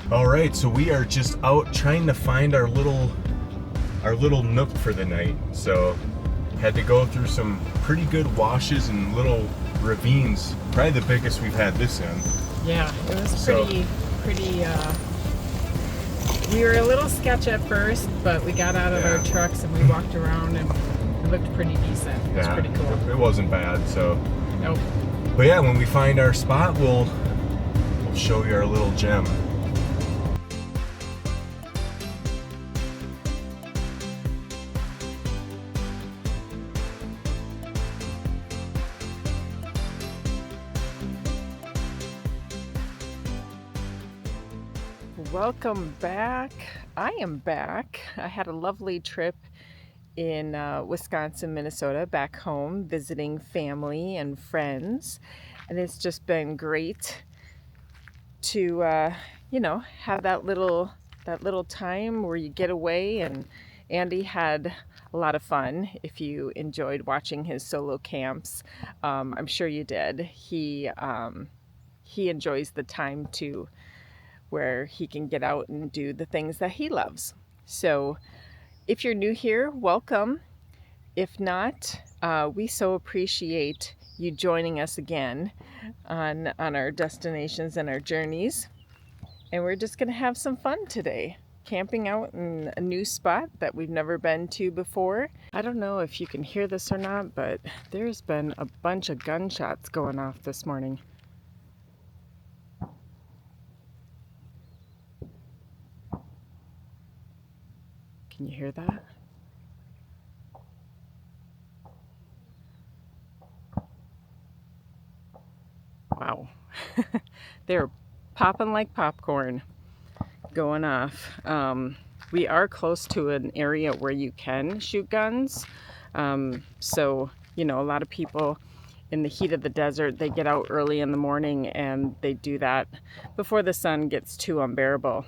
All right, so we are just out trying to find our little nook for the night. So had to go through some pretty good washes and little ravines. Probably the biggest we've had this in. Yeah, it was pretty. We were a little sketch at first, but we got out of our trucks and we walked around and it looked pretty decent. It was pretty cool. It wasn't bad, so. Nope. But yeah, when we find our spot, we'll show you our little gem. Welcome back. I am back. I had a lovely trip in Wisconsin, Minnesota, back home, visiting family and friends. And it's just been great to, have that little time where you get away. And Andy had a lot of fun. If you enjoyed watching his solo camps, I'm sure you did. He enjoys the time too, where he can get out and do the things that he loves. So if you're new here, welcome. If not, we so appreciate you joining us again on our destinations and our journeys. And we're just gonna have some fun today, camping out in a new spot that we've never been to before. I don't know if you can hear this or not, but there's been a bunch of gunshots going off this morning. Can you hear that? Wow. They're popping like popcorn going off. We are close to an area where you can shoot guns. So, a lot of people in the heat of the desert, they get out early in the morning and they do that before the sun gets too unbearable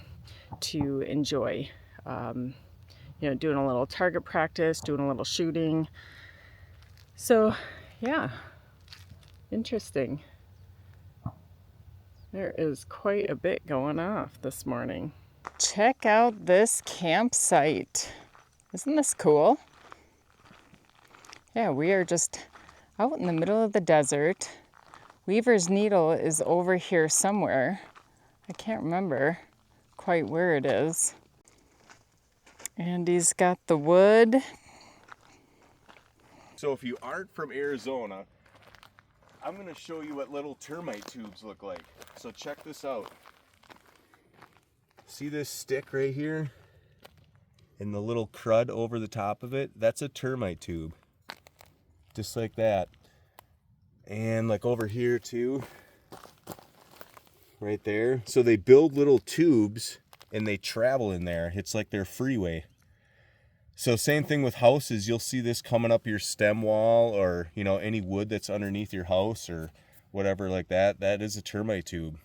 to enjoy. Doing a little target practice, doing a little shooting. So, yeah, interesting. There is quite a bit going off this morning. Check out this campsite. Isn't this cool? Yeah, we are just out in the middle of the desert. Weaver's Needle is over here somewhere. I can't remember quite where it is. And he's got the wood. So if you aren't from Arizona, I'm gonna show you what little termite tubes look like. So check this out. See this stick right here? And the little crud over the top of it? That's a termite tube. Just like that. And like over here too. Right there. So they build little tubes and they travel in there. It's like their freeway. So same thing with houses. You'll see this coming up your stem wall or, any wood that's underneath your house or whatever like that. That is a termite tube.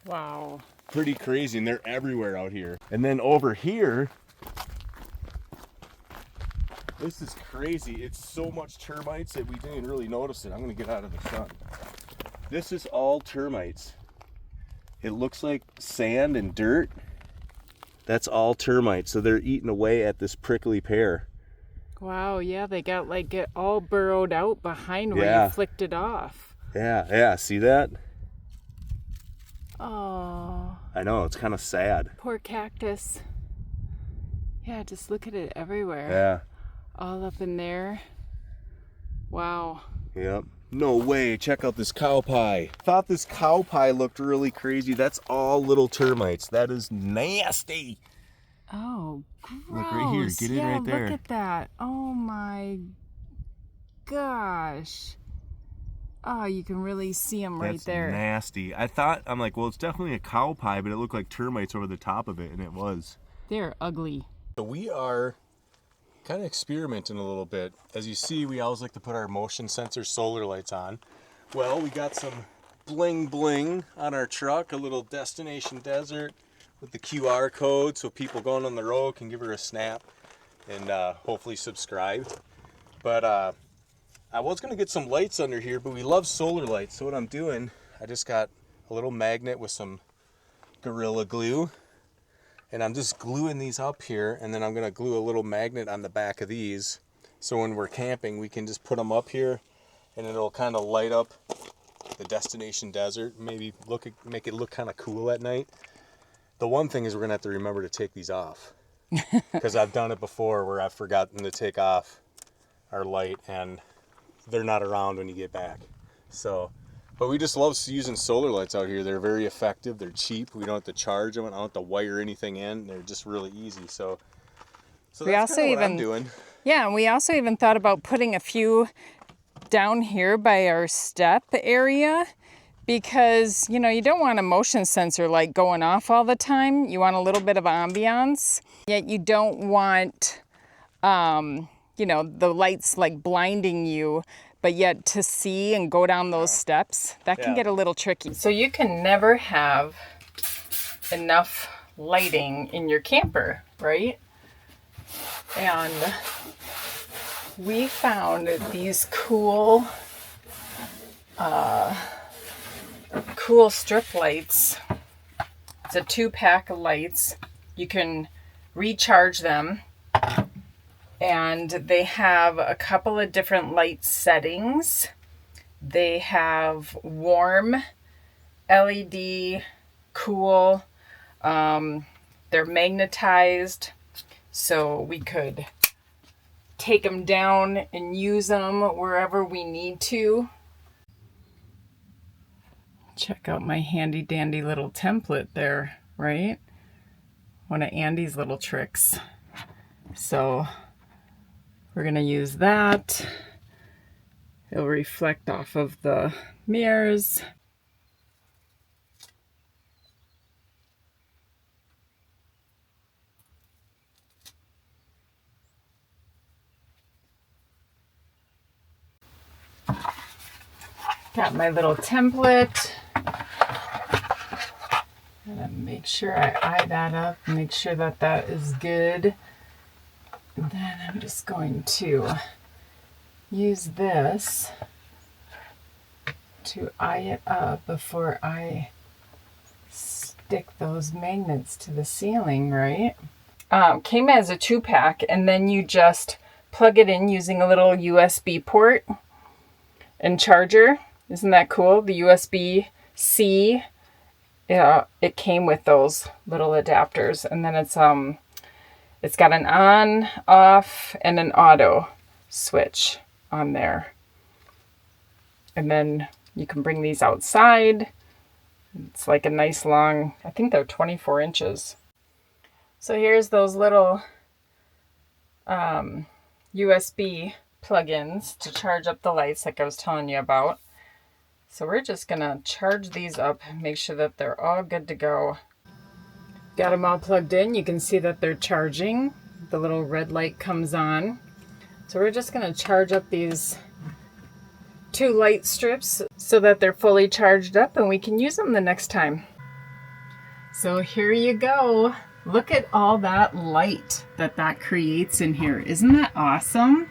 Wow. Pretty crazy, and they're everywhere out here. And then over here, this is crazy. It's so much termites that we didn't even really notice it. I'm gonna get out of the sun. This is all termites. It looks like sand and dirt. That's all termites. So they're eating away at this prickly pear. Wow, yeah, they got it all burrowed out behind where you flicked it off. Yeah, see that? Oh. I know, it's kind of sad. Poor cactus. Yeah, just look at it everywhere. Yeah. All up in there. Wow. Yep. No way, check out this cow pie. Thought this cow pie looked really crazy. That's all little termites. That is nasty. Oh, gross. Look right here, get it right there. Look at that. Oh my gosh. Oh, you can really see them right there. That's nasty. I'm like, well, it's definitely a cow pie, but it looked like termites over the top of it, and it was. They're ugly. So we are kind of experimenting a little bit. As you see, we always like to put our motion sensor solar lights on. Well, we got some bling bling on our truck, a little destination desert with the QR code so people going on the road can give her a snap and hopefully subscribe. But I was going to get some lights under here, but we love solar lights. So what I'm doing, I just got a little magnet with some Gorilla Glue. And I'm just gluing these up here, and then I'm gonna glue a little magnet on the back of these. So when we're camping, we can just put them up here and it'll kind of light up the destination desert. Maybe make it look kind of cool at night. The one thing is we're gonna have to remember to take these off. Because I've done it before where I've forgotten to take off our light and they're not around when you get back. So, but we just love using solar lights out here. They're very effective. They're cheap. We don't have to charge them. I don't have to wire anything in. They're just really easy. So that's kind of what I'm doing. Yeah, and we also even thought about putting a few down here by our step area because, you know, you don't want a motion sensor like going off all the time. You want a little bit of ambiance, yet you don't want, you know, the lights like blinding you, but yet to see and go down those steps, that can get a little tricky. So you can never have enough lighting in your camper, right? And we found these cool strip lights. It's a 2-pack of lights. You can recharge them, and they have a couple of different light settings. They have warm, LED, cool. They're magnetized, so we could take them down and use them wherever we need to. Check out my handy dandy little template there, right? One of Andy's little tricks. So we're gonna use that. It'll reflect off of the mirrors. Got my little template. Gotta make sure I eye that up, make sure that that is good. And then I'm just going to use this to eye it up before I stick those magnets to the ceiling, right? Came as a 2-pack, and then you just plug it in using a little USB port and charger. Isn't that cool? The USB-C, it came with those little adapters, and then it's got an on, off, and an auto switch on there. And then you can bring these outside. It's like a nice long, I think they're 24 inches. So here's those little USB plug-ins to charge up the lights like I was telling you about. So we're just gonna charge these up and make sure that they're all good to go. Got them all plugged in. You can see that they're charging. The little red light comes on. So we're just gonna charge up these 2 light strips so that they're fully charged up and we can use them the next time. So here you go. Look at all that light that creates in here. Isn't that awesome?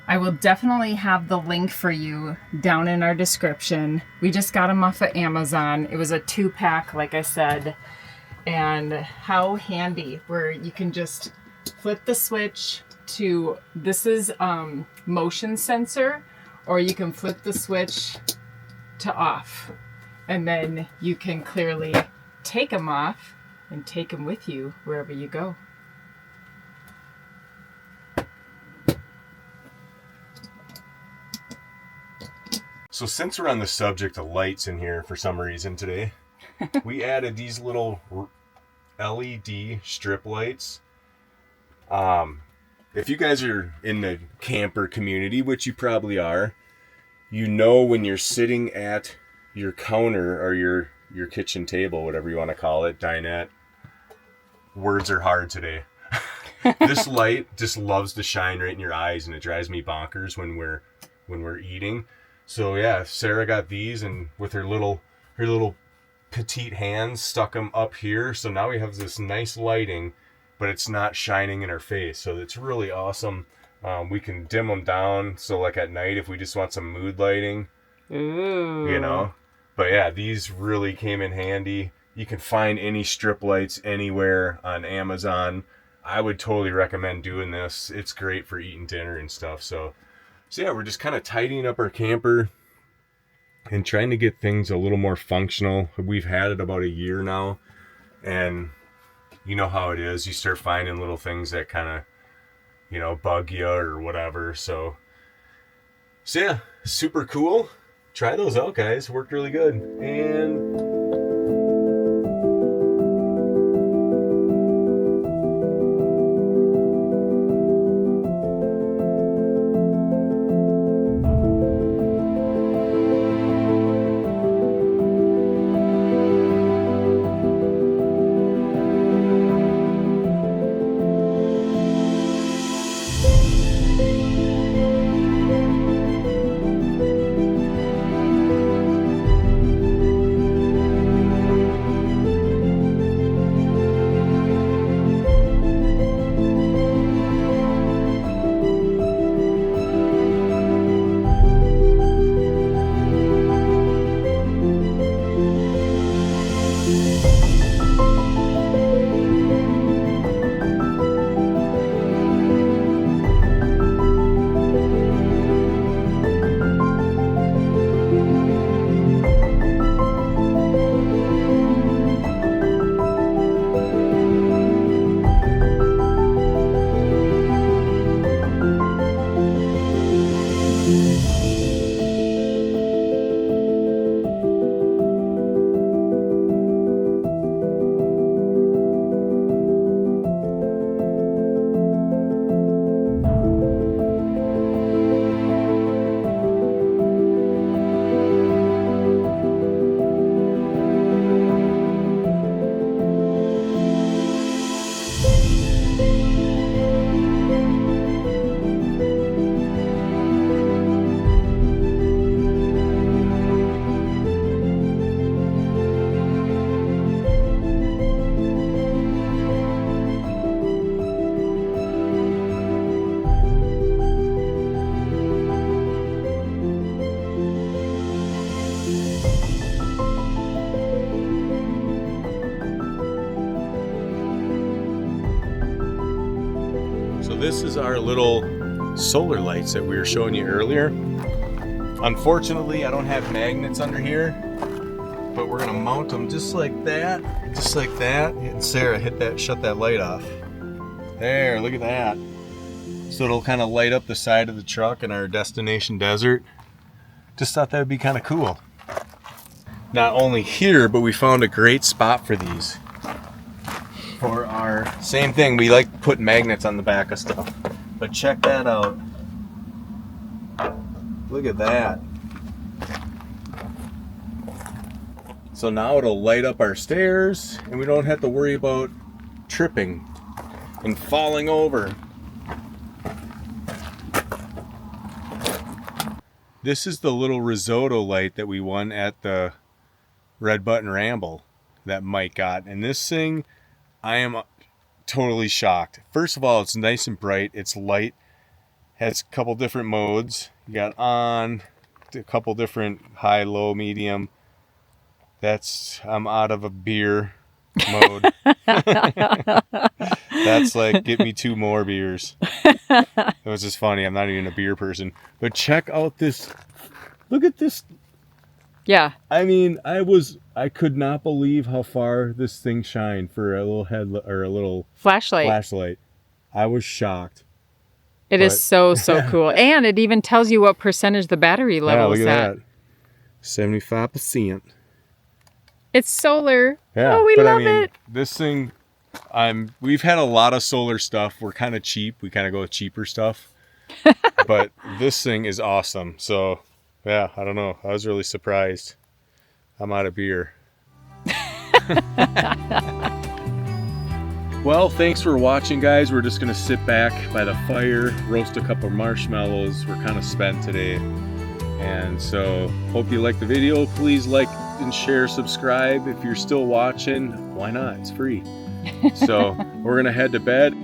I will definitely have the link for you down in our description. We just got them off of Amazon. It was a 2-pack, like I said. And how handy, where you can just flip the switch to, this is motion sensor, or you can flip the switch to off. And then you can clearly take them off and take them with you wherever you go. So since we're on the subject of lights in here for some reason today, we added these little LED strip lights. If you guys are in the camper community, which you probably are, you know when you're sitting at your counter or your kitchen table, whatever you want to call it, dinette. Words are hard today. This light just loves to shine right in your eyes, and it drives me bonkers when we're eating. So yeah, Sarah got these, and with her little petite hands stuck them up here. So now we have this nice lighting, but it's not shining in our face. So it's really awesome. We can dim them down. So like at night, if we just want some mood lighting, Ooh. you know. But yeah, these really came in handy. You can find any strip lights anywhere on Amazon. I would totally recommend doing this. It's great for eating dinner and stuff. So yeah, we're just kind of tidying up our camper and trying to get things a little more functional. We've had it about a year now, and you know how it is. You start finding little things that kind of, you know, bug you or whatever. So yeah, super cool. Try those out, guys. Worked really good. And so this is our little solar lights that we were showing you earlier. Unfortunately, I don't have magnets under here, but we're gonna mount them just like that, and Sarah, hit that, shut that light off. There, look at that. So it'll kind of light up the side of the truck in our destination desert. Just thought that would be kind of cool. Not only here, but we found a great spot for these. For our same thing, we like to put magnets on the back of stuff. But check that out. Look at that. So now it'll light up our stairs and we don't have to worry about tripping and falling over. This is the little risotto light that we won at the Red Button Ramble that Mike got. And this thing, I am totally shocked. First of all, it's nice and bright. It's light. Has a couple different modes. You got on, a couple different high, low, medium. I'm out of a beer mode. That's like, get me 2 more beers. It was just funny. I'm not even a beer person. But check out this. Look at this. Yeah. I mean, I could not believe how far this thing shined for a little or a little flashlight. I was shocked. It is so cool. And it even tells you what percentage the battery level is at. That. 75%. It's solar. Yeah, oh, we love it. This thing, we've had a lot of solar stuff. We're kind of cheap. We kind of go with cheaper stuff. But this thing is awesome. So, yeah, I don't know. I was really surprised. I'm out of beer. Well, thanks for watching, guys. We're just going to sit back by the fire, roast a couple marshmallows. We're kind of spent today. And so, hope you liked the video. Please like and share, subscribe. If you're still watching, why not? It's free. So, we're going to head to bed.